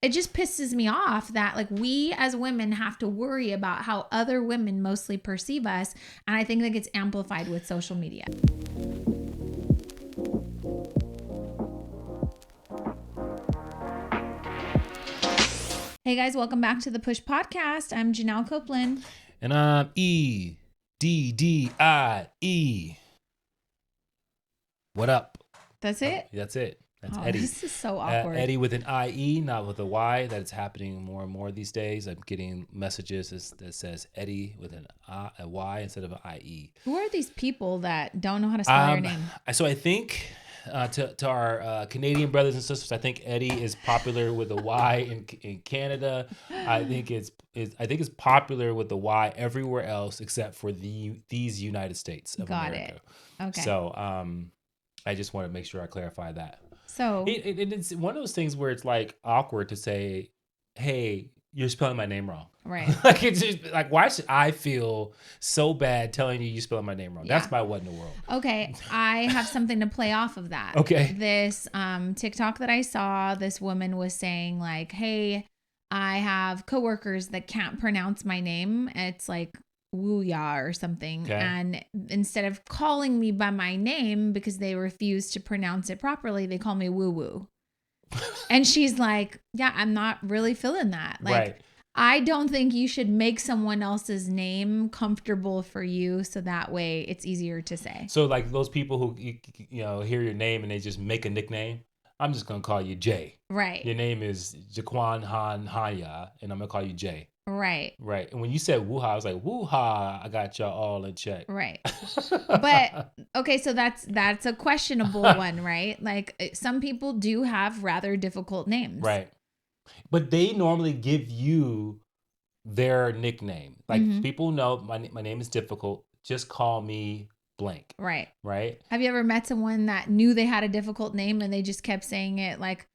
it just pisses me off that like we as women have to worry about how other women mostly perceive us. And I think that gets amplified with social media. Hey guys, welcome back to the Push Podcast. I'm Janelle Copeland. And I'm EDDIE. What up? That's it? That's it. That's Oh, Eddie. this is so awkward. Eddie with an IE, not with a Y. That is happening more and more these days. I'm getting messages that says Eddie with a Y instead of an IE. Who are these people that don't know how to spell your name? So I think to our Canadian brothers and sisters, I think Eddie is popular with a Y in Canada. I think it's popular with the Y everywhere else except for these United States of America. Got it. Okay. So I just want to make sure I clarify that. So it's one of those things where it's like awkward to say, "Hey, you're spelling my name wrong." Right. Like it's just like, why should I feel so bad telling you spelling my name wrong? Yeah. That's my what in the world. Okay, I have something to play off of that. Okay. This TikTok that I saw, this woman was saying like, "Hey, I have coworkers that can't pronounce my name. It's like Wooya or something. Okay. And instead of calling me by my name because they refuse to pronounce it properly, they call me Woo Woo." And she's like, "Yeah, I'm not really feeling that. Like, Right. I don't think you should make someone else's name comfortable for you so that way it's easier to say." So like those people who hear your name and they just make a nickname. I'm just gonna call you Jay. Right. Your name is Jaquan Han Hanya, and I'm gonna call you Jay. Right. Right. And when you said woo-ha, I was like, woo-ha, I got y'all all in check. Right. But okay, so that's a questionable one, right? Like some people do have rather difficult names. Right. But they normally give you their nickname. Like people know my name is difficult. Just call me blank. Right. Right. Have you ever met someone that knew they had a difficult name and they just kept saying it like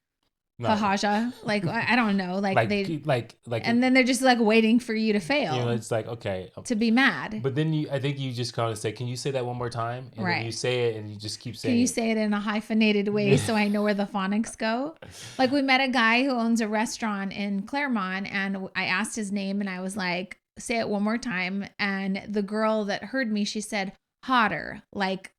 No. Hahaja? Like I don't know. Like and then they're just like waiting for you to fail. It's like, okay. To be mad. But then I think you just kind of say, can you say that one more time? And right. then you say it and you just keep saying it. Can you say it in a hyphenated way so I know where the phonics go? Like we met a guy who owns a restaurant in Claremont and I asked his name and I was like, say it one more time. And the girl that heard me, she said, hotter, like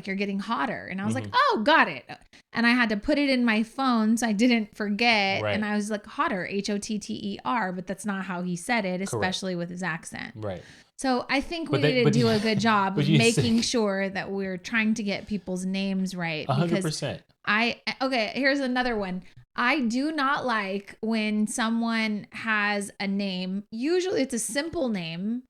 you're getting hotter. And I was like, oh, got it. And I had to put it in my phone so I didn't forget. Right. And I was like, hotter, Hotter, but that's not how he said it, especially with his accent. Right. So I think we need to do a good job of making sure that we're trying to get people's names right. 100%. Okay, here's another one. I do not like when someone has a name. Usually it's a simple name.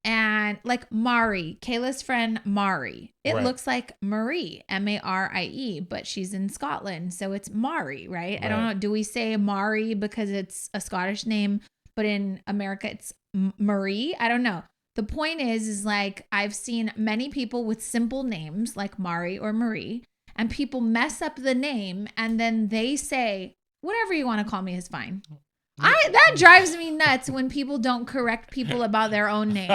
And like Mari, Kayla's friend Mari. It looks like Marie, Marie, but she's in Scotland. So it's Mari, right? I don't know. Do we say Mari because it's a Scottish name, but in America it's Marie? I don't know. The point is like I've seen many people with simple names like Mari or Marie, and people mess up the name and then they say, whatever you want to call me is fine. That drives me nuts when people don't correct people about their own name.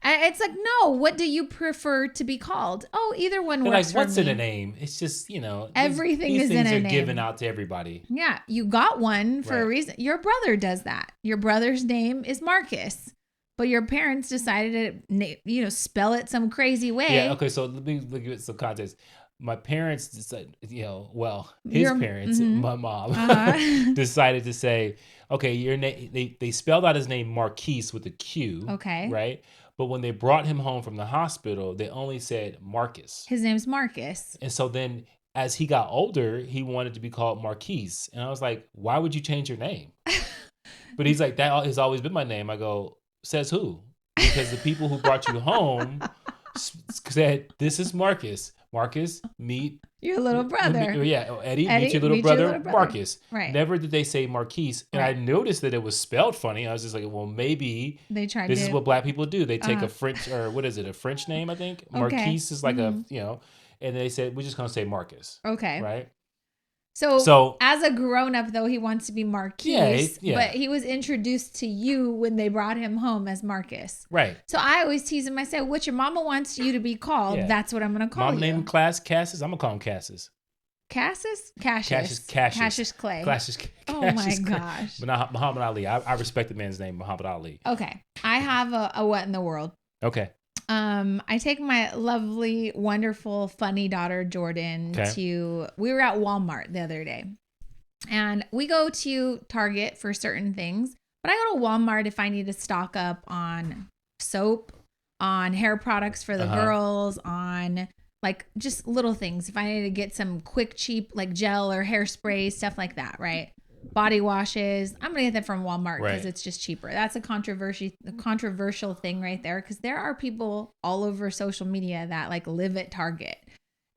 It's like, no, what do you prefer to be called? Oh, either one works for me. What's in a name? It's just, everything these is things in a are name. Given out to everybody. Yeah, you got one for a reason. Your brother does that. Your brother's name is Marcus, but your parents decided to, spell it some crazy way. Yeah. Okay. So let me give it some context. My parents decided, his parents, my mom, decided to say, okay, your name. They spelled out his name Marquise with a Q. Okay. Right. But when they brought him home from the hospital, they only said Marcus. His name's Marcus. And so then, as he got older, he wanted to be called Marquise, and I was like, why would you change your name? But he's like, that has always been my name. I go, says who? Because the people who brought you home said, this is Marcus. Marcus, meet your little brother. Eddie, meet your little brother, Marcus. Right. Never did they say Marquise. And I noticed that it was spelled funny. I was just like, well, maybe this is what black people do. They take a French, or what is it, a French name, I think. Okay. Marquise is like and they said, we're just going to say Marcus. Okay. Right? So as a grown-up, though, he wants to be Marquise, but he was introduced to you when they brought him home as Marcus. Right. So I always tease him. I say, what your mama wants you to be called, that's what I'm going to call you. Mom named class Cassis. I'm going to call him Cassis. Cassius Clay. Oh my gosh. But not Muhammad Ali. I respect the man's name, Muhammad Ali. Okay. I have a what in the world. Okay. I take my lovely, wonderful, funny daughter Jordan we were at Walmart the other day. And we go to Target for certain things, but I go to Walmart if I need to stock up on soap, on hair products for the girls, on like just little things. If I need to get some quick, cheap like gel or hairspray, stuff like that, right? Body washes, I'm gonna get that from Walmart because it's just cheaper. That's a controversial thing right there, because there are people all over social media that like live at Target.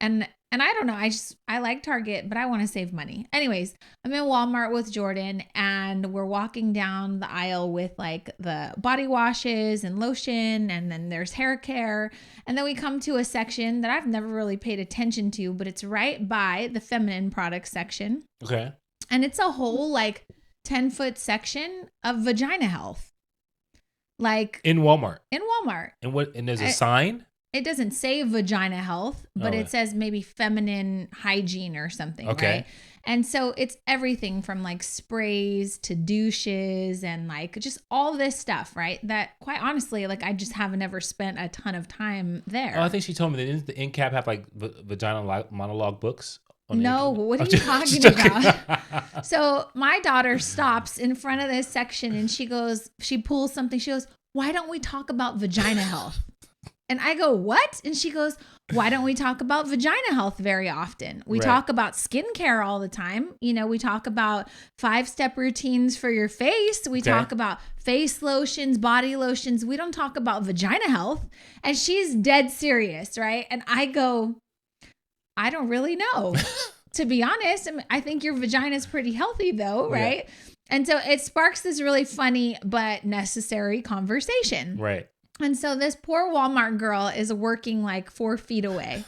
And I don't know, I like Target, but I want to save money. Anyways, I'm in Walmart with Jordan and we're walking down the aisle with like the body washes and lotion, and then there's hair care. And then we come to a section that I've never really paid attention to, but it's right by the feminine products section. Okay. And it's a whole like 10-foot section of vagina health. Like in Walmart. And there's a sign? It doesn't say vagina health, but it says maybe feminine hygiene or something, right? And so it's everything from like sprays to douches and like just all this stuff, right? That quite honestly, like I just haven't ever spent a ton of time there. Oh, I think she told me that didn't the end cap have like vagina monologue books? No, what are you talking about? So my daughter stops in front of this section and she pulls something. She goes, "Why don't we talk about vagina health?" And I go, "What?" And she goes, "Why don't we talk about vagina health very often? We talk about skincare all the time. You know, we talk about 5-step routines for your face. We talk about face lotions, body lotions. We don't talk about vagina health." And she's dead serious, right? And I go, "I don't really know." To be honest, I think your vagina is pretty healthy though, right? Yeah. And so it sparks this really funny but necessary conversation. Right. And so this poor Walmart girl is working like 4 feet away.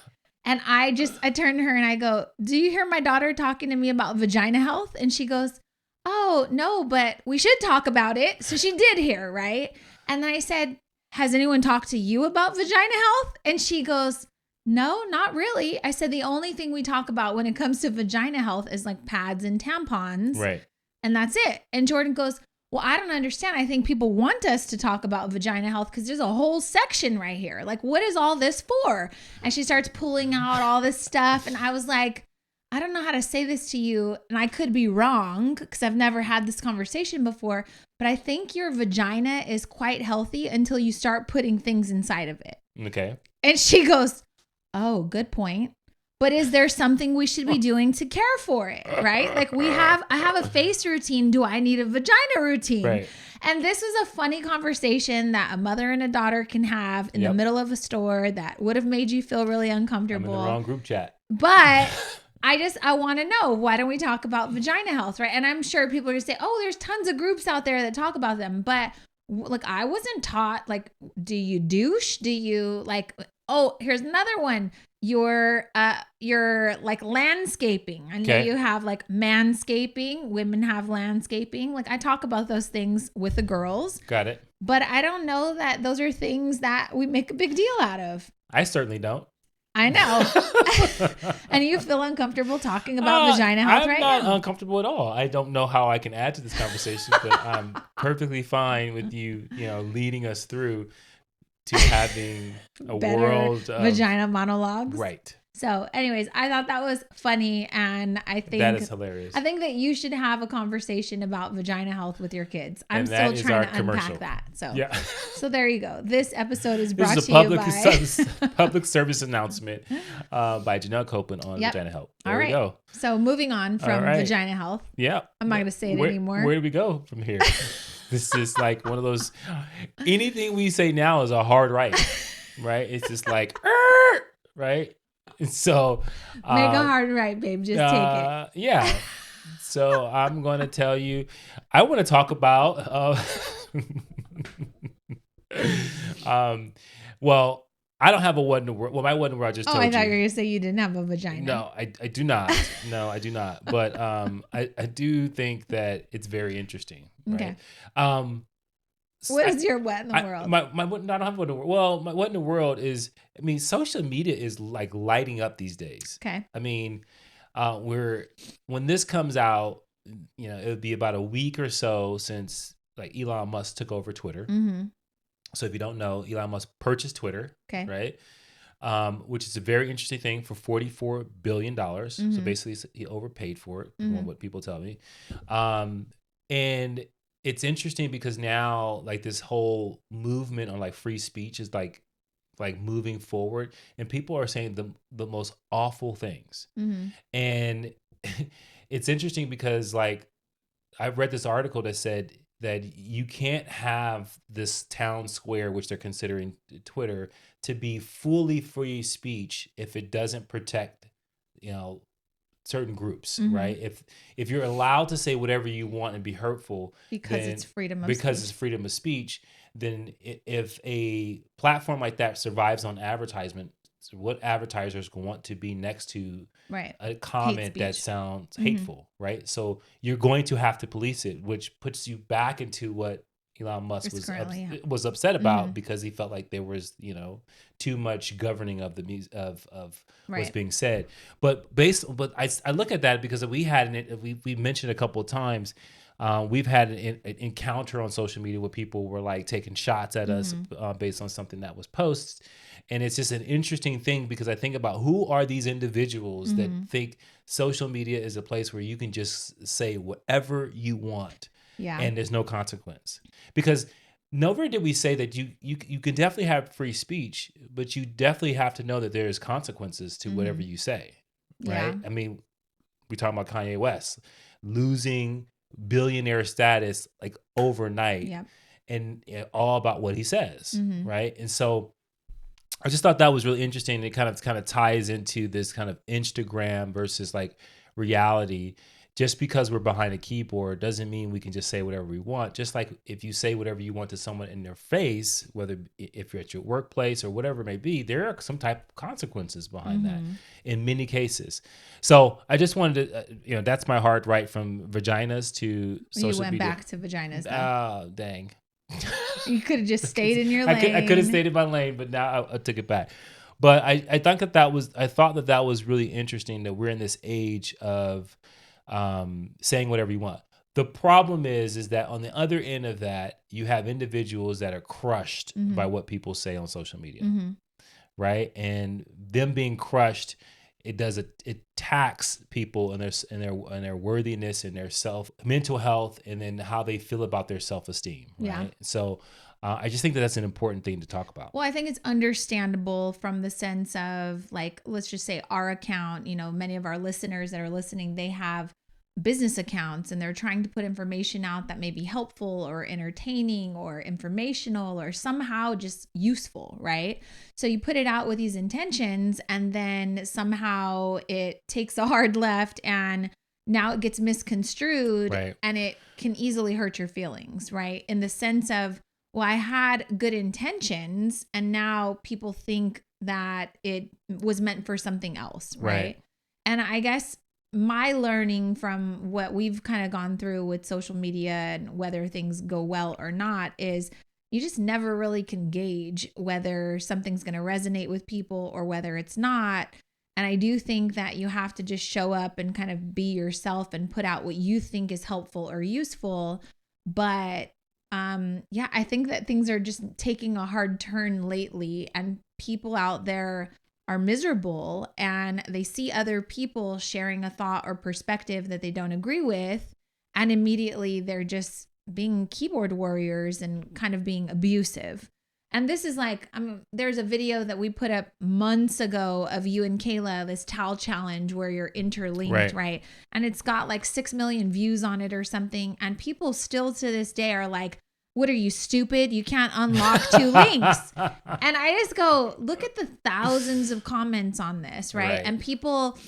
And I turn to her and I go, "Do you hear my daughter talking to me about vagina health?" And she goes, "Oh, no, but we should talk about it." So she did hear, right? And then I said, "Has anyone talked to you about vagina health?" And she goes, "No, not really." I said, "The only thing we talk about when it comes to vagina health is like pads and tampons." Right. And that's it. And Jordan goes, "Well, I don't understand. I think people want us to talk about vagina health because there's a whole section right here. Like, what is all this for?" And she starts pulling out all this stuff. And I was like, "I don't know how to say this to you. And I could be wrong because I've never had this conversation before. But I think your vagina is quite healthy until you start putting things inside of it." Okay. And she goes, "Oh, good point. But is there something we should be doing to care for it?" Right? Like I have a face routine. Do I need a vagina routine? Right. And this was a funny conversation that a mother and a daughter can have in the middle of a store that would have made you feel really uncomfortable. I'm in the wrong group chat. But I want to know, why don't we talk about vagina health? Right. And I'm sure people are going to say, "Oh, there's tons of groups out there that talk about them." But like, I wasn't taught, like, do you douche? Do you like, oh, here's another one. Your like landscaping. I know you have like manscaping. Women have landscaping. Like I talk about those things with the girls. Got it. But I don't know that those are things that we make a big deal out of. I certainly don't. I know. And you feel uncomfortable talking about vagina health right now? I'm not uncomfortable at all. I don't know how I can add to this conversation, but I'm perfectly fine with you leading us through to having a better world of vagina monologues. Right. So anyways, I thought that was funny, and I think that is hilarious. I think that you should have a conversation about vagina health with your kids. I'm and still trying to commercial. unpack that. So yeah. So there you go. This episode is brought this is to you by public service announcement by Janelle Copeland on vagina health. There we go. So moving on from vagina health. Yeah. I'm not going to say it anymore. Where do we go from here? This is like one of those, anything we say now is a hard right, right? It's just like, right? And so. Make a hard right, babe. Just take it. Yeah. So I'm going to tell you, I want to talk about, well, I don't have a what in the world. Well, my what in the world I just told you. I thought you were going to say you didn't have a vagina. No, I do not. No, I do not. But I do think that it's very interesting. Right? Okay. What is your what in the world? I don't have what in the world. Well, my what in the world is, social media is like lighting up these days. Okay. I mean, when this comes out, it would be about a week or so since like Elon Musk took over Twitter. Mm-hmm. So if you don't know, Elon Musk purchased Twitter, Okay. right? Which is a very interesting thing for $44 billion. Mm-hmm. So basically he overpaid for it, Mm-hmm. from what people tell me. And it's interesting because now like this whole movement on like free speech is like moving forward, and people are saying the most awful things. Mm-hmm. And it's interesting because like I read this article that said that you can't have this town square, which they're considering Twitter, to be fully free speech if it doesn't protect, certain groups, Mm-hmm. right? If you're allowed to say whatever you want and be hurtful Because it's freedom of speech, then if a platform like that survives on advertisement, so what advertisers want to be next to right. a comment that speech. sounds Mhm. hateful, right? So you're going to have to police it, which puts you back into what Elon Musk It's currently, yeah. was upset about, Mhm. because he felt like there was, too much governing of the of what's Right. being said. But I look at that because we mentioned a couple of times. We've had an encounter on social media where people were like taking shots at us based on something that was posted. And it's just an interesting thing because I think about who are these individuals that think social media is a place where you can just say whatever you want, Yeah. and there's no consequence. Because nowhere did we say that you can definitely have free speech, but you definitely have to know that there's consequences to whatever you say, right? Yeah. I mean, we're talking about Kanye West losing billionaire status like overnight, Yep. and all about what he says, Mhm. right? And so I just thought that was really interesting. It kind of ties into this kind of Instagram versus like reality. Just because we're behind a keyboard doesn't mean we can just say whatever we want. Just like if you say whatever you want to someone in their face, whether if you're at your workplace or whatever it may be, there are some type of consequences behind that in many cases. So I just wanted to, that's my heart, right? From vaginas to social You went media. back to vaginas, though. Oh, dang. You could have just stayed in your lane. I could have stayed in my lane, but now I took it back. But I thought that was really interesting that we're in this age of saying whatever you want. The problem is that on the other end of that, you have individuals that are crushed by what people say on social media, right? And them being crushed, it attacks people and their worthiness and their mental health, and then how they feel about their self-esteem, right? Yeah. So I just think that's an important thing to talk about. Well, I think it's understandable from the sense of like, let's just say our account, many of our listeners that are listening, they have business accounts and they're trying to put information out that may be helpful or entertaining or informational or somehow just useful, right? So you put it out with these intentions and then somehow it takes a hard left and now it gets misconstrued, right? And it can easily hurt your feelings, right? In the sense of, well, I had good intentions and now people think that it was meant for something else, right? And I guess my learning from what we've kind of gone through with social media and whether things go well or not is you just never really can gauge whether something's going to resonate with people or whether it's not. And I do think that you have to just show up and kind of be yourself and put out what you think is helpful or useful. But yeah, I think that things are just taking a hard turn lately, and people out there are miserable and they see other people sharing a thought or perspective that they don't agree with, and immediately they're just being keyboard warriors and kind of being abusive. And this is like, there's a video that we put up months ago of you and Kayla, this towel challenge where you're interlinked, right? And it's got like 6 million views on it or something. And people still to this day are like, what are you, stupid? You can't unlock 2 links. And I just go, look at the thousands of comments on this, right? And people,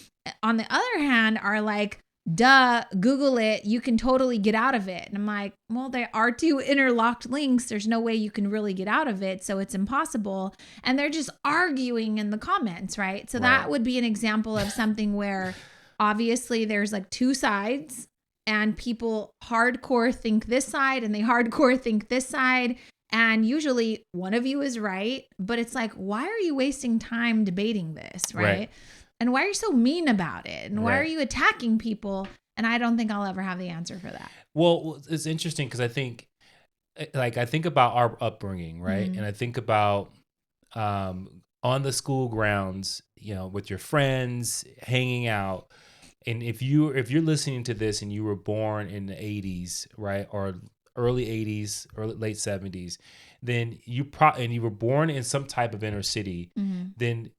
on the other hand, are like, duh, Google it. You can totally get out of it. And I'm like, well, there are 2 interlocked links. There's no way you can really get out of it. So it's impossible. And they're just arguing in the comments, right? So that would be an example of something where obviously there's like 2 sides. And people hardcore think this side and they hardcore think this side. And usually one of you is right. But it's like, why are you wasting time debating this? Right. And why are you so mean about it? And why are Right. you attacking people? And I don't think I'll ever have the answer for that. Well, it's interesting because I think about our upbringing, right? Mhm. And I think about on the school grounds, with your friends, hanging out. And if you're listening to this and you were born in the 80s, right, or early 80s, early late 70s, then and you were born in some type of inner city, Mhm. then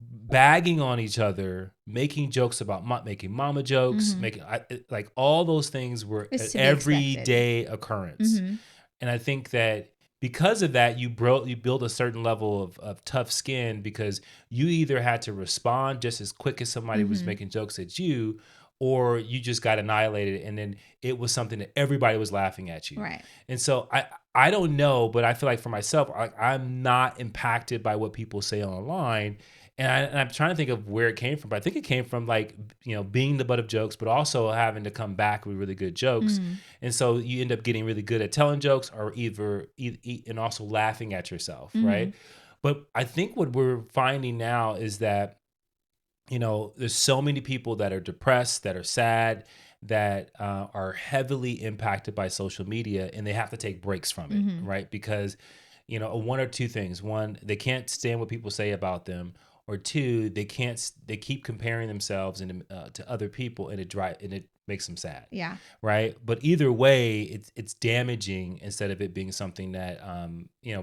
bagging on each other, making jokes about making mama jokes, Mhm. like all those things were It's an to be expected. everyday occurrence. Mhm. And I think that because of that, you build a certain level of tough skin because you either had to respond just as quick as somebody was Mhm. making jokes at you, or you just got annihilated, and then it was something that everybody was laughing at you. Right. And so I don't know, but I feel like for myself, I'm not impacted by what people say online. And I'm trying to think of where it came from. But I think it came from being the butt of jokes, but also having to come back with really good jokes. Mhm. And so you end up getting really good at telling jokes, or and also laughing at yourself, Mhm. right? But I think what we're finding now is that there's so many people that are depressed, that are sad, that are heavily impacted by social media, and they have to take breaks from it, Mhm. right? Because one or two things: one, they can't stand what people say about them, or two, they keep comparing themselves to other people, and it makes them sad, Yeah. right? But either way, it's damaging instead of it being something that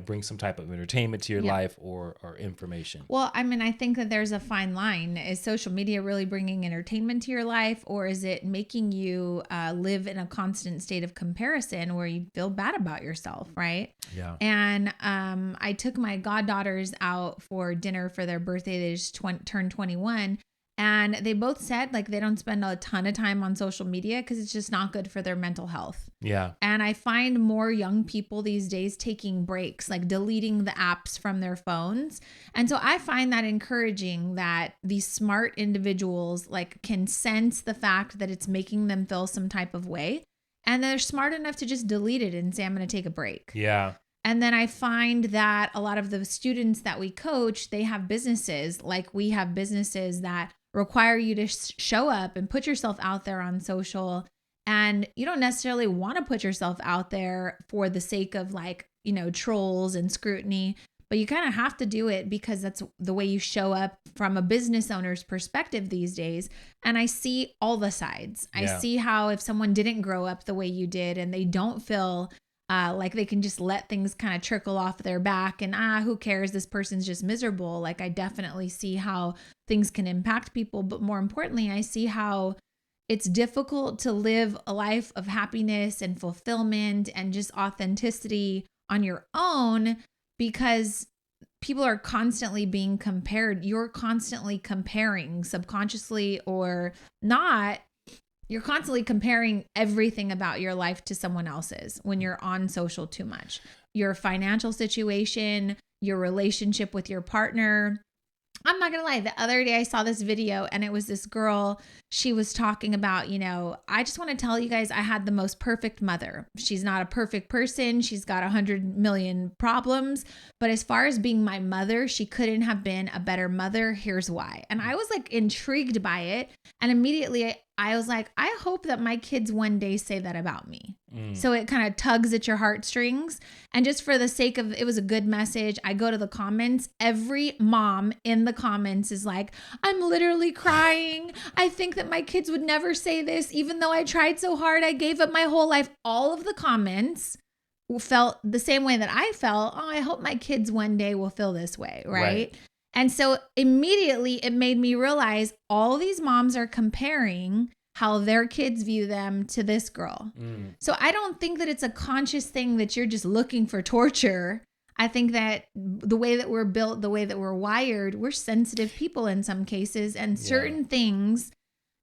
brings some type of entertainment to your Yeah. life or information. Well, I mean, I think that there's a fine line. Is social media really bringing entertainment to your life, or is it making you live in a constant state of comparison where you feel bad about yourself, right? Yeah. And I took my goddaughters out for dinner for their birthday. They just turned 21. And they both said like they don't spend a ton of time on social media because it's just not good for their mental health. Yeah. And I find more young people these days taking breaks, like deleting the apps from their phones. And so I find that encouraging that these smart individuals like can sense the fact that it's making them feel some type of way. And they're smart enough to just delete it and say, I'm going to take a break. Yeah. And then I find that a lot of the students that we coach, they have businesses, like we have businesses that require you to show up and put yourself out there on social. And you don't necessarily want to put yourself out there for the sake of trolls and scrutiny, but you kind of have to do it because that's the way you show up from a business owner's perspective these days. And I see all the sides. I Yeah. see how if someone didn't grow up the way you did and they don't feel like they can just let things kind of trickle off their back and who cares, this person's just miserable. Like I definitely see how things can impact people, but more importantly, I see how it's difficult to live a life of happiness and fulfillment and just authenticity on your own because people are constantly being compared. You're constantly comparing, subconsciously or not. You're constantly comparing everything about your life to someone else's when you're on social too much. Your financial situation, your relationship with your partner. I'm not going to lie. The other day I saw this video and it was this girl. She was talking about, I just want to tell you guys I had the most perfect mother. She's not a perfect person. She's got 100 million problems. But as far as being my mother, she couldn't have been a better mother. Here's why. And I was like intrigued by it. And immediately I was like, I hope that my kids one day say that about me. So it kind of tugs at your heartstrings. And just for the sake of it was a good message, I go to the comments. Every mom in the comments is like, I'm literally crying. I think that my kids would never say this, even though I tried so hard. I gave up my whole life. All of the comments felt the same way that I felt. Oh, I hope my kids one day will feel this way. Right. And so immediately it made me realize all these moms are comparing how their kids view them to this girl. So I don't think that it's a conscious thing that you're just looking for torture. I think that the way that we're built, the way that we're wired, we're sensitive people in some cases, and certain things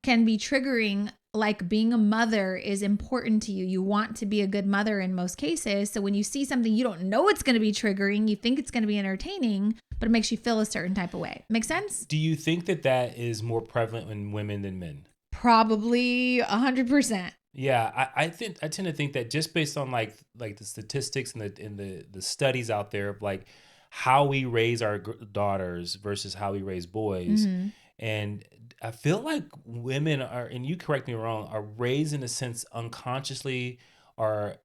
can be triggering. Like being a mother is important to you. You want to be a good mother in most cases. So when you see something you don't know it's going to be triggering, you think it's going to be entertaining, but it makes you feel a certain type of way. Make sense? Do you think that is more prevalent in women than men? Probably 100%. Yeah, I tend to think that just based on like the statistics and the studies out there of like how we raise our daughters versus how we raise boys, And I feel like women are, and you correct me wrong, are raised in a sense unconsciously or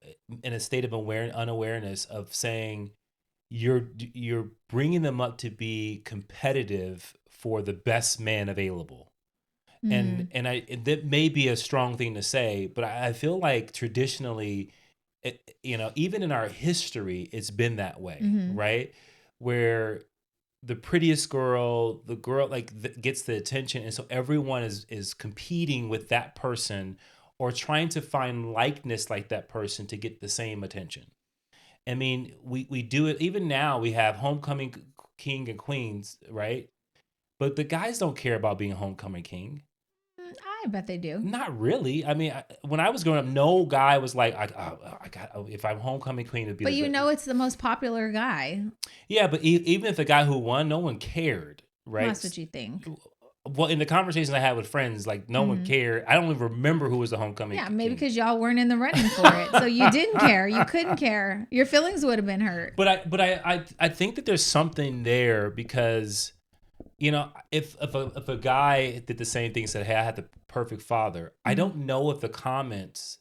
in a state of unawareness of saying you're bringing them up to be competitive for the best man available. And that may be a strong thing to say, but I feel like traditionally, even in our history, it's been that way, Mm-hmm. right? Where the prettiest girl, the girl gets the attention, and so everyone is competing with that person or trying to find likeness like that person to get the same attention. I mean, we do it even now. We have homecoming king and queens, right? But the guys don't care about being a homecoming king. I bet they do. Not really. I mean, when I was growing up, no guy was like, if I'm homecoming queen, it'd be But the it's the most popular guy. yeah. But even if the guy who won, no one cared, Well, right? that's what you think. Well, in the conversations I had with friends, like no one Mm-hmm. cared. I don't even remember who was the homecoming Yeah, maybe king. because y'all weren't in the running for it. So you didn't care. You couldn't care. Your feelings would have been hurt. But I think that there's something there because if a guy did the same thing and said, "Hey, I had the perfect father," I Mm-hmm. don't know if the comments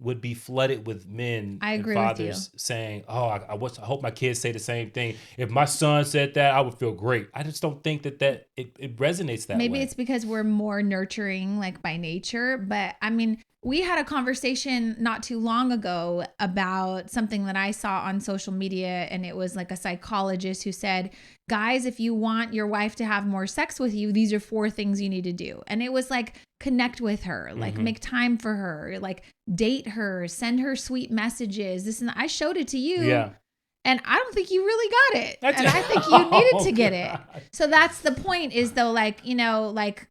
would be flooded with men I and agree with you. fathers saying, "Oh, I hope my kids say the same thing. If my son said that, I would feel great." I just don't think that it resonates that Maybe way. it's because we're more nurturing, like by nature. But I mean, we had a conversation not too long ago about something that I saw on social media. And it was like a psychologist who said, guys, if you want your wife to have more sex with you, these are 4 things you need to do. And it was like, connect with her, like Mm-hmm. make time for her, like date her, send her sweet messages. This and that. I showed it to you. Yeah. And I don't think you really got it. That's And I think you needed oh, to get it. God. So that's the point is though, like, like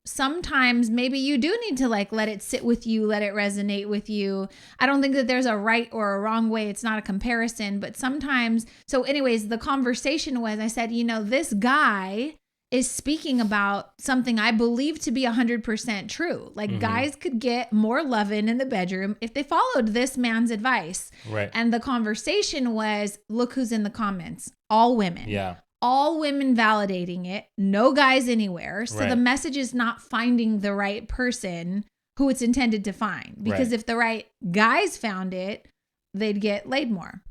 sometimes maybe you do need to like let it sit with you, let it resonate with you. I don't think that there's a right or a wrong way. It's not a comparison, but sometimes. So anyways, the conversation was, I said, this guy is speaking about something I believe to be 100% true. Like Mm-hmm. guys could get more loving in the bedroom if they followed this man's advice. Right. And the conversation was, look who's in the comments. All women. Yeah. All women validating it. No guys anywhere. So Right. the message is not finding the right person who it's intended to find. Because Right. if the right guys found it, they'd get laid more.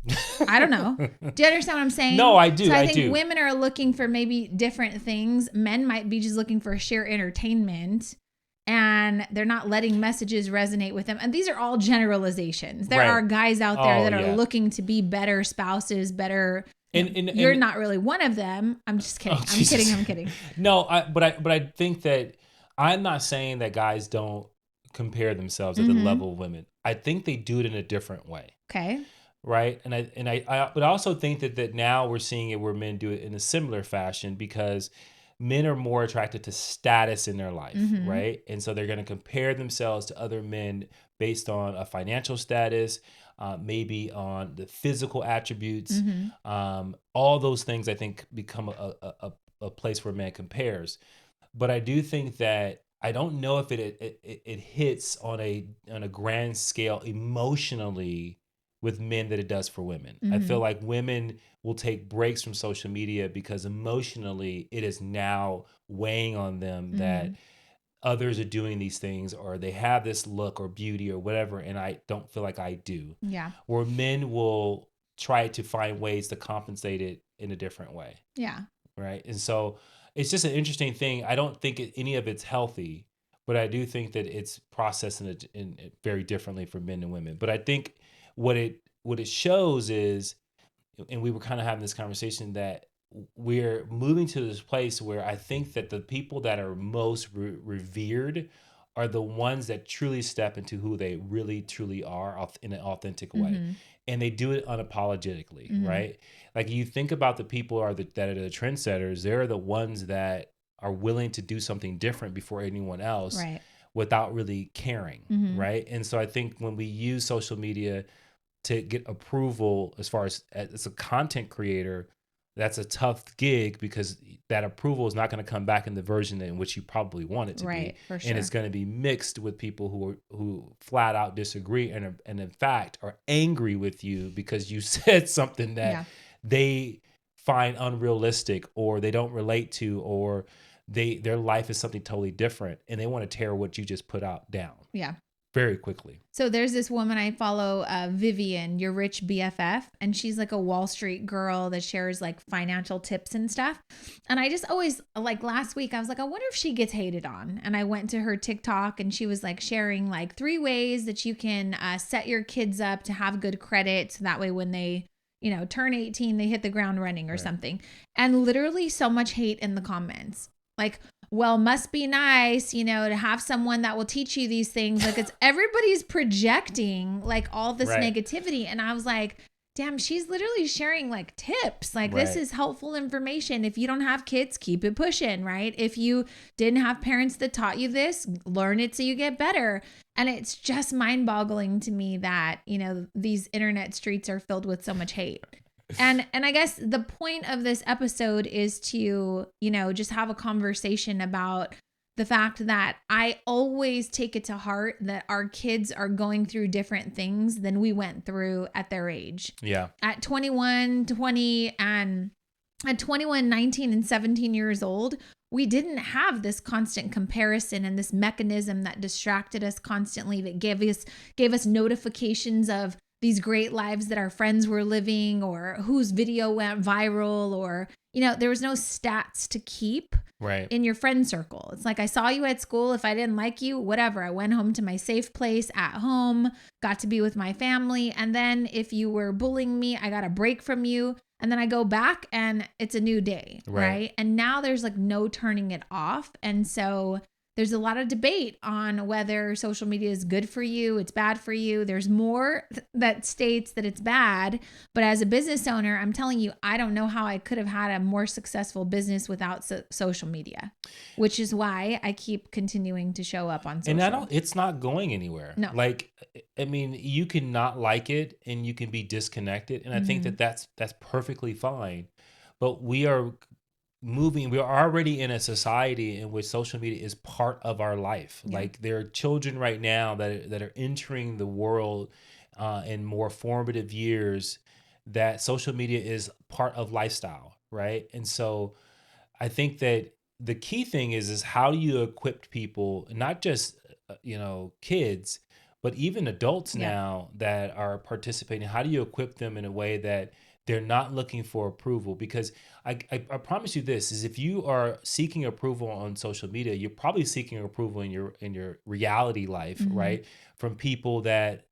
I don't know. Do you understand what I'm saying? No, I do. So I do. think women are looking for maybe different things. Men might be just looking for sheer entertainment. And they're not letting messages resonate with them. And these are all generalizations. There Right. are guys out there that are yeah. looking to be better spouses, better. And You're not really one of them. I'm just kidding. Oh, I'm kidding. No, but I think that I'm not saying that guys don't compare themselves at the Mhm. level of women. I think they do it in a different way. Okay. Right. But I also think that now we're seeing it where men do it in a similar fashion because men are more attracted to status in their life. Mhm. Right. And so they're going to compare themselves to other men based on a financial status, maybe on the physical attributes. Mhm. All those things I think become a place where man compares. But I do think that I don't know if it hits on a grand scale emotionally with men that it does for women. I feel Mhm. like women will take breaks from social media because emotionally it is now weighing on them that Mhm. others are doing these things or they have this look or beauty or whatever, and I don't feel like I do. Yeah. Where men will try to find ways to compensate it in a different way. Yeah. Right. And so it's just an interesting thing. I don't think any of it's healthy, but I do think that it's processed in very differently for men and women. But I think what it shows is, and we were kind of having this conversation, that we're moving to this place where I think that the people that are most revered are the ones that truly step into who they really truly are in an authentic way. Mhm. And they do it unapologetically, Mhm. right? Like you think about the people that are the trendsetters, they're the ones that are willing to do something different before anyone else Right. without really caring, Mhm. right? And so I think when we use social media to get approval as far as a content creator, that's a tough gig because that approval is not going to come back in the version in which you probably want it to Right. be, For sure. and it's going to be mixed with people who flat out disagree and in fact are angry with you because you said something that Yeah. they find unrealistic or they don't relate to, or their life is something totally different, and they want to tear what you just put out down. Yeah. Very quickly. So there's this woman I follow, Vivian, your rich BFF, and she's like a Wall Street girl that shares like financial tips and stuff. And I just always, like last week, I was like, I wonder if she gets hated on. And I went to her TikTok and she was like sharing like 3 ways that you can set your kids up to have good credit. So that way when they, turn 18, they hit the ground running or something. And literally so much hate in the comments. Like, well, must be nice, to have someone that will teach you these things. Like everybody's projecting like all this negativity. And I was like, damn, she's literally sharing like tips. Like this is helpful information. If you don't have kids, keep it pushing, right? If you didn't have parents that taught you this, learn it so you get better. And it's just mind boggling to me that, these internet streets are filled with so much hate. And I guess the point of this episode is to, just have a conversation about the fact that I always take it to heart that our kids are going through different things than we went through at their age. Yeah. At 21, 20, and at 21, 19, and 17 years old, we didn't have this constant comparison and this mechanism that distracted us constantly, that gave us notifications of these great lives that our friends were living, or whose video went viral, or, there was no stats to keep in your friend circle. It's like, I saw you at school. If I didn't like you, whatever, I went home to my safe place at home, got to be with my family. And then if you were bullying me, I got a break from you. And then I go back and it's a new day. Right. And now there's like no turning it off. And so there's a lot of debate on whether social media is good for you, it's bad for you. There's more that states that it's bad. But as a business owner, I'm telling you, I don't know how I could have had a more successful business without social media, which is why I keep continuing to show up on social. And it's not going anywhere. No. Like, I mean, you can not like it and you can be disconnected. And I think that's perfectly fine. But we're already in a society in which social media is part of our life. Yeah. Like there are children right now that are entering the world in more formative years, that social media is part of lifestyle, right? And so I think that the key thing is how do you equip people, not just kids, but even adults now that are participating. How do you equip them in a way that they're not looking for approval? Because I promise you this, is if you are seeking approval on social media, you're probably seeking approval in your reality life, right? From people that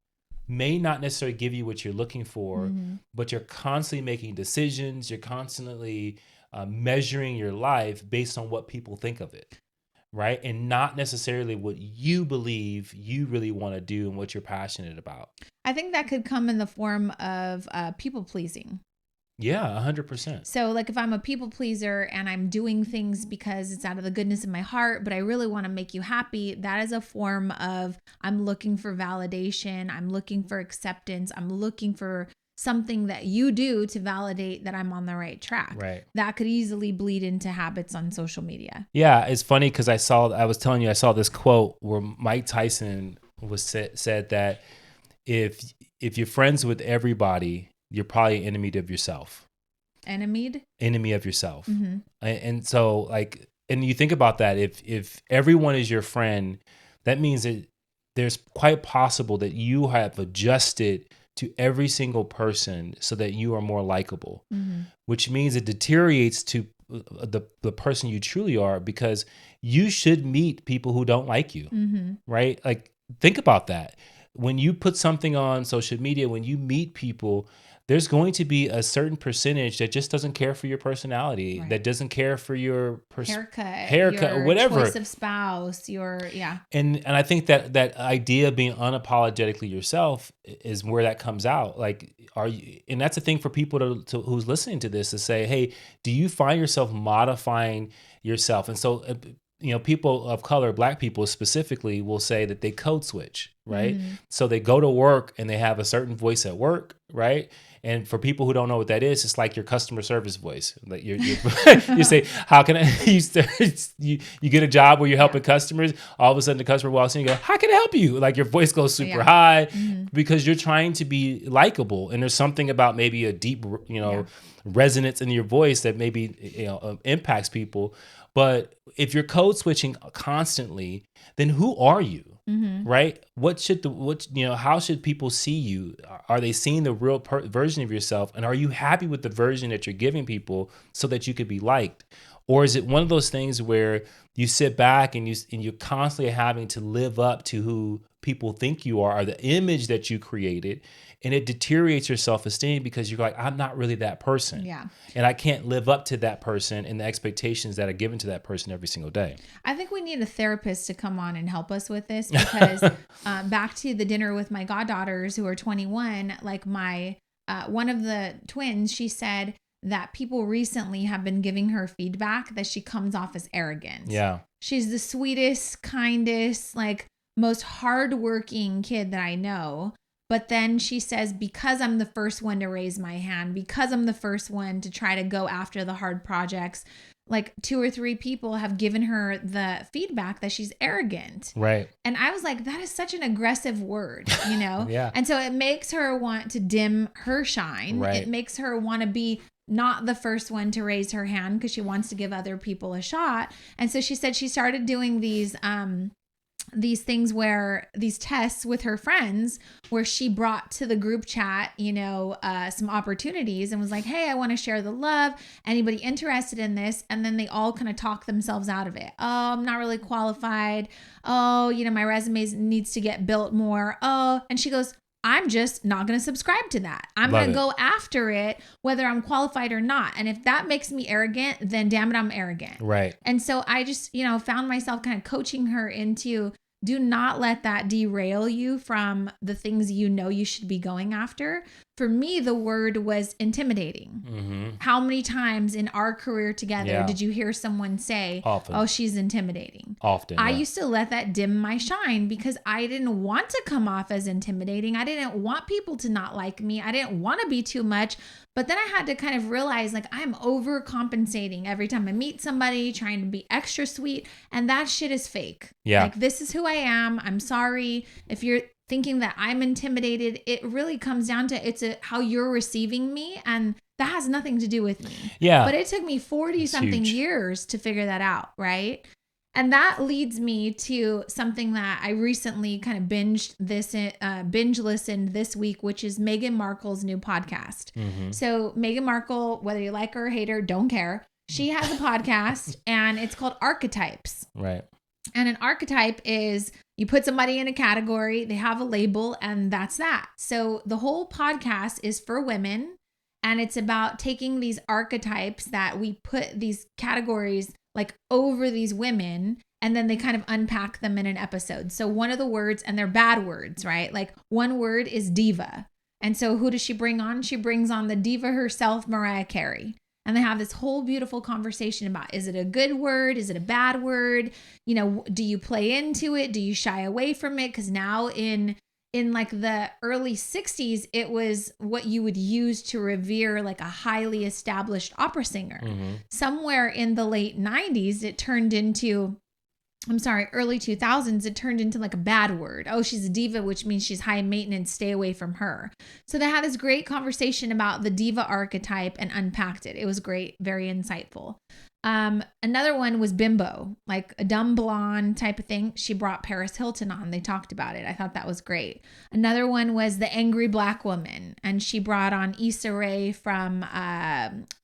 may not necessarily give you what you're looking for, but you're constantly making decisions. You're constantly measuring your life based on what people think of it, right? And not necessarily what you believe you really want to do and what you're passionate about. I think that could come in the form of people pleasing. Yeah, 100%. So like if I'm a people pleaser and I'm doing things because it's out of the goodness of my heart, but I really want to make you happy, that is a form of I'm looking for validation. I'm looking for acceptance. I'm looking for something that you do to validate that I'm on the right track. Right. That could easily bleed into habits on social media. Yeah, it's funny because I was telling you, I saw this quote where Mike Tyson said that if you're friends with everybody, you're probably an enemy of yourself. Enemy of yourself. And so like, and you think about that, if everyone is your friend, that means that there's quite possible that you have adjusted to every single person so that you are more likable, which means it deteriorates to the person you truly are, because you should meet people who don't like you, right? Like, think about that. When you put something on social media, when you meet people, there's going to be a certain percentage that just doesn't care for your personality, that doesn't care for your haircut, your or whatever, choice of spouse, And I think that idea of being unapologetically yourself is where that comes out. Like, and that's a thing for people to who's listening to this, to say, hey, do you find yourself modifying yourself? And so, people of color, Black people specifically, will say that they code switch, right? So they go to work and they have a certain voice at work, right? And for people who don't know what that is, it's like your customer service voice. Like you say, how can I, you get a job where you're helping customers, all of a sudden the customer walks in and you go, how can I help you? Like your voice goes super high because you're trying to be likable. And there's something about maybe a deep, resonance in your voice that maybe, impacts people. But if you're code switching constantly, then who are you? Right? How should people see you? Are they seeing the real version of yourself? And are you happy with the version that you're giving people so that you could be liked? Or is it one of those things where you sit back and you're constantly having to live up to who people think you are, or the image that you created, and it deteriorates your self-esteem because you're like, I'm not really that person. Yeah. And I can't live up to that person and the expectations that are given to that person every single day. I think we need a therapist to come on and help us with this because back to the dinner with my goddaughters who are 21, like my one of the twins, she said that people recently have been giving her feedback that she comes off as arrogant. Yeah. She's the sweetest, kindest, like most hardworking kid that I know. But then she says, because I'm the first one to raise my hand, because I'm the first one to try to go after the hard projects, like 2 or 3 people have given her the feedback that she's arrogant. Right. And I was like, that is such an aggressive word, you know? Yeah. And so it makes her want to dim her shine. Right. It makes her want to be not the first one to raise her hand because she wants to give other people a shot. And so she said she started doing these things where these tests with her friends where she brought to the group chat, some opportunities and was like, hey, I want to share the love. Anybody interested in this? And then they all kind of talk themselves out of it. Oh, I'm not really qualified. Oh, my resume needs to get built more. Oh, and she goes, I'm just not going to subscribe to that. I'm going to go after it, whether I'm qualified or not. And if that makes me arrogant, then damn it, I'm arrogant. Right. And so I just, found myself kind of coaching her into do not let that derail you from the things you should be going after. For me, the word was intimidating. Mm-hmm. How many times in our career together did you hear someone say, often, oh, she's intimidating? Often. I used to let that dim my shine because I didn't want to come off as intimidating. I didn't want people to not like me. I didn't want to be too much. But then I had to kind of realize like I'm overcompensating every time I meet somebody, trying to be extra sweet. And that shit is fake. Yeah. Like, this is who I am. I'm sorry. If you're thinking that I'm intimidated, it really comes down to how you're receiving me. And that has nothing to do with me. Yeah. But it took me 40 something years to figure that out. Right. And that leads me to something that I recently kind of binge listened this week, which is Meghan Markle's new podcast. Mm-hmm. So Meghan Markle, whether you like her or hate her, don't care. She has a podcast and it's called Archetypes. Right. And an archetype is you put somebody in a category, they have a label, and that's that. So the whole podcast is for women, and it's about taking these archetypes that we put these categories like over these women, and then they kind of unpack them in an episode. So one of the words, and they're bad words, right? Like one word is diva. And so who does she bring on? She brings on the diva herself, Mariah Carey. And they have this whole beautiful conversation about, is it a good word? Is it a bad word? Do you play into it? Do you shy away from it? Because now in like the early 60s, it was what you would use to revere like a highly established opera singer. Mm-hmm. Somewhere in the late 90s, early 2000s, it turned into like a bad word. Oh, she's a diva, which means she's high maintenance. Stay away from her. So they had this great conversation about the diva archetype and unpacked it. It was great, very insightful. Another one was bimbo, like a dumb blonde type of thing. She brought Paris Hilton on. They talked about it. I thought that was great. Another one was the angry black woman, and she brought on Issa Rae from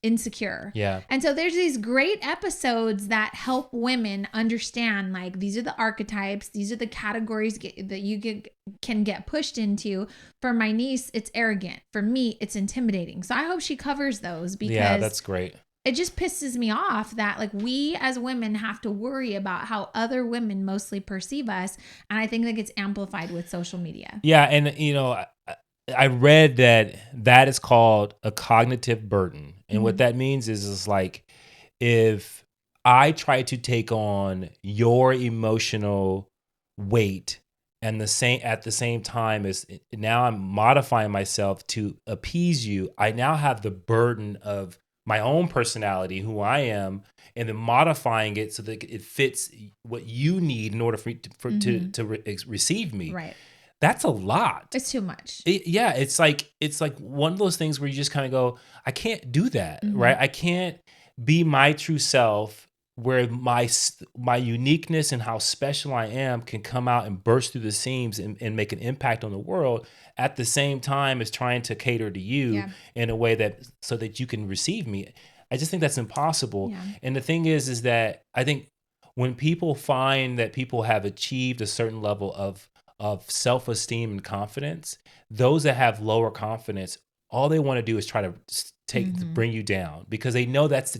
Insecure. Yeah. And so there's these great episodes that help women understand, like, these are the archetypes. These are the categories that you can get pushed into. For my niece, it's arrogant. For me, it's intimidating. So I hope she covers those because that's great. It just pisses me off that like we as women have to worry about how other women mostly perceive us. And I think that gets amplified with social media. Yeah. And, I read that is called a cognitive burden. And Mm-hmm. what that means is like, if I try to take on your emotional weight and at the same time as now I'm modifying myself to appease you, I now have the burden of my own personality, who I am, and then modifying it so that it fits what you need in order to receive me. Right. That's a lot. It's too much. It's like one of those things where you just kind of go, I can't do that, mm-hmm. right? I can't be my true self where my uniqueness and how special I am can come out and burst through the seams and make an impact on the world at the same time as trying to cater to you in a way that so that you can receive me. I just think that's impossible. Yeah. And the thing is that I think when people find that people have achieved a certain level of self-esteem and confidence, those that have lower confidence, all they want to do is try to bring you down, because they know that's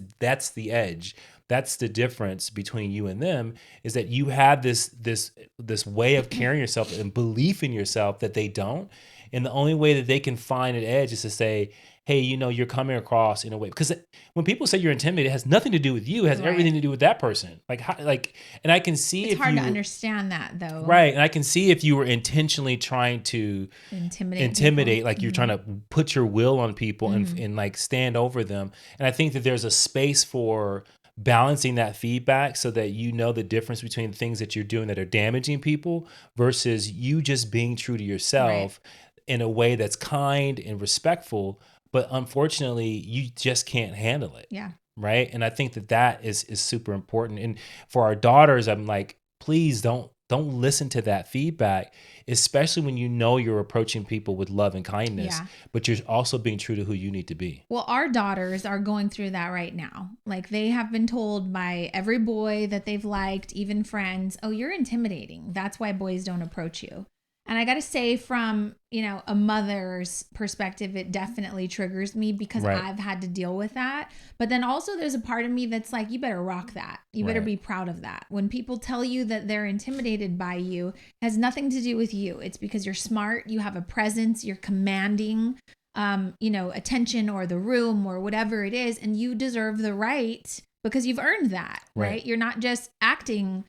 the edge. That's the difference between you and them, is that you have this way of carrying yourself and belief in yourself that they don't. And the only way that they can find an edge is to say, hey, you're coming across in a way, because when people say you're intimidated, it has nothing to do with you. It has everything to do with that person. And I can see it's hard to understand that though. Right. And I can see if you were intentionally trying to intimidate, like you're trying to put your will on people and like stand over them. And I think that there's a space for balancing that feedback so that you know the difference between things that you're doing that are damaging people versus you just being true to yourself in a way that's kind and respectful. But unfortunately, you just can't handle it. Yeah. Right. And I think that is super important. And for our daughters, I'm like, please don't listen to that feedback, especially when you know you're approaching people with love and kindness, but you're also being true to who you need to be. Well, our daughters are going through that right now. Like, they have been told by every boy that they've liked, even friends, oh, you're intimidating. That's why boys don't approach you. And I got to say, from, a mother's perspective, it definitely triggers me because I've had to deal with that. But then also there's a part of me that's like, you better rock that. You better be proud of that. When people tell you that they're intimidated by you, it has nothing to do with you. It's because you're smart, you have a presence, you're commanding, attention or the room or whatever it is. And you deserve the right because you've earned that, right? You're not just acting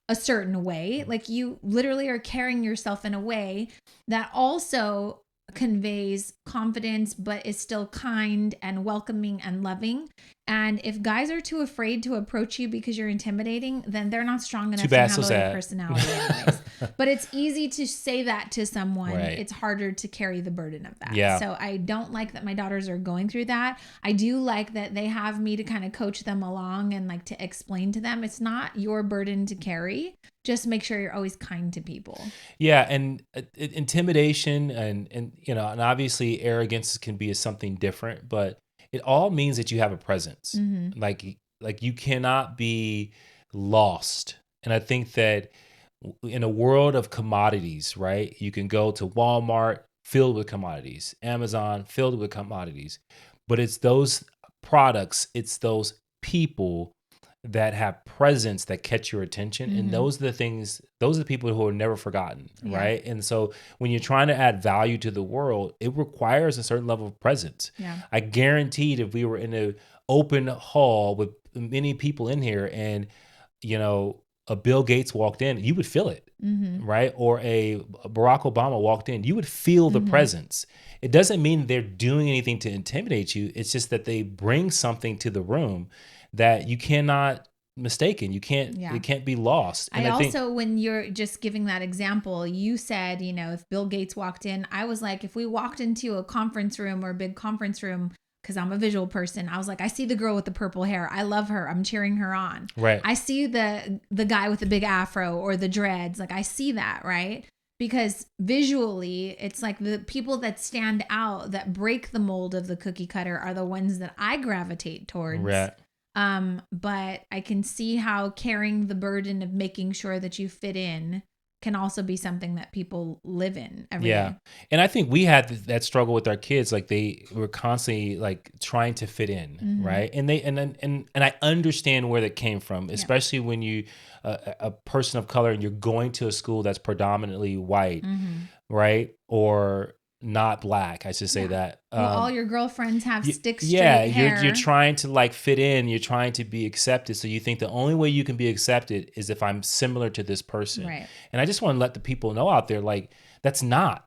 a certain way. Like, you literally are carrying yourself in a way that also conveys confidence, but is still kind and welcoming and loving. And if guys are too afraid to approach you because you're intimidating, then they're not strong enough to handle your personality anyways. But it's easy to say that to someone. It's harder to carry the burden of that. Yeah. So I don't like that my daughters are going through that. I do like that they have me to kind of coach them along and like to explain to them it's not your burden to carry. Just make sure you're always kind to people. Yeah, and intimidation and obviously arrogance can be something different, but it all means that you have a presence. Like you cannot be lost. And I think that in a world of commodities, right? You can go to Walmart filled with commodities, Amazon filled with commodities, but it's those products, it's those people that have presence that catch your attention. And those are the people who are never forgotten, right? And so when you're trying to add value to the world, it requires a certain level of presence. I guaranteed if we were in an open hall with many people in here and, a Bill Gates walked in, you would feel it, right? Or a Barack Obama walked in, you would feel the presence. It doesn't mean they're doing anything to intimidate you. It's just that they bring something to the room that you cannot mistaken. It can't be lost. And I also, when you're just giving that example, you said, if Bill Gates walked in, I was like, if we walked into a conference room or a big conference room, because I'm a visual person, I was like, I see the girl with the purple hair. I love her. I'm cheering her on. Right. I see the guy with the big afro or the dreads. Like, I see that, right? Because visually, it's like the people that stand out, that break the mold of the cookie cutter, are the ones that I gravitate towards. Right. But I can see how carrying the burden of making sure that you fit in can also be something that people live in every day. And I think we had that struggle with our kids. Like, they were constantly like trying to fit in, right? And I understand where that came from, especially when you a person of color and you're going to a school that's predominantly white, right? Or not black, I should say that. Well, all your girlfriends have stick straight hair. You're trying to like fit in. You're trying to be accepted. So you think the only way you can be accepted is if I'm similar to this person. Right. And I just want to let the people know out there, like, that's not.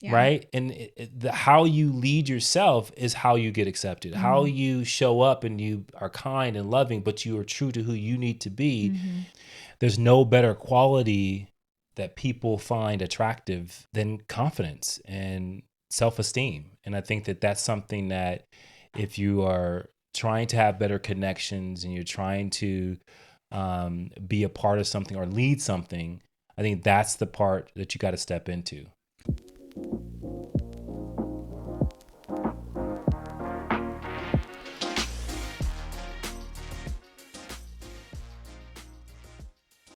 Right. And how you lead yourself is how you get accepted. How you show up and you are kind and loving, but you are true to who you need to be. There's no better quality that people find attractive than confidence and self-esteem. And I think that that's something that if you are trying to have better connections and you're trying to be a part of something or lead something, I think that's the part that you got to step into.